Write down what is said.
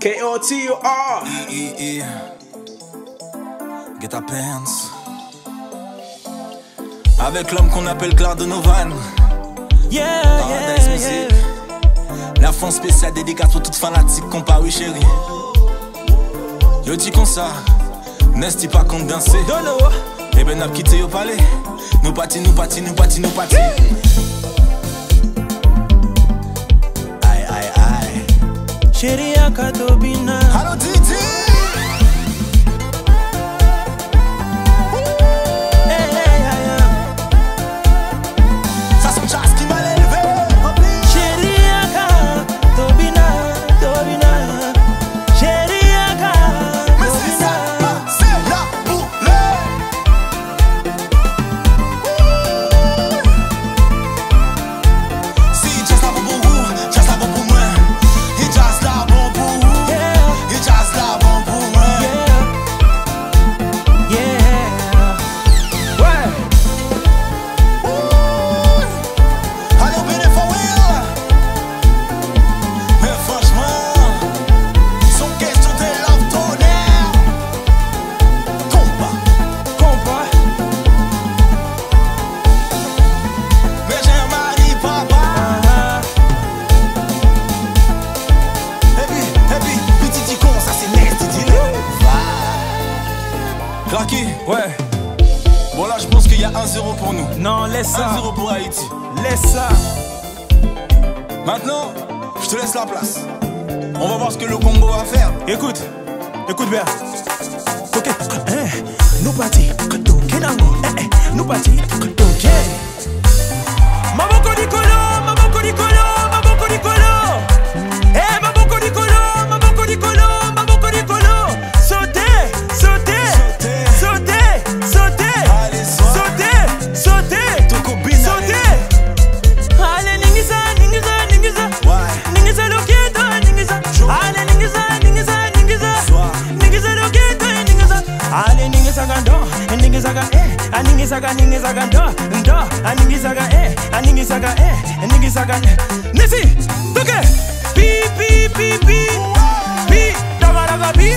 K-O-T-U-R. Get a pants. Avec l'homme qu'on appelle Claire Donovan. Paradise Music. La fond spéciale dédicace pour toute fanatique qu'on parie chérie. Yo dis comme ça, n'est-ce pas qu'on danser? Eh ben n'a quitté au palais. Nous partis. Aïe aïe aïe. Chérie à Katobina. Allo Didi. Clacky, Ouais. Bon là je pense qu'il y a 1-0 pour nous. Non, laisse ça. 1-0 pour Haïti. Laisse ça. Maintenant, je te laisse la place. On va voir ce que le Congo va faire. Écoute bien. Ok, nous partis. Nous partis. Maboko di colo. Maboko di colo. Sauter. Allez, Sauter. Toko Bina. Sauter. Allez, ningisa. Ouais. Ningisa loketo, ningisa. Allez, ningisa. Soir. Ningisa loketo, ningisa. Allez, ningisa gando. Ningisa ga ningisa ga ndo. Ningisa ga ningisa ga Nisi, toke. Pi, daga, pi.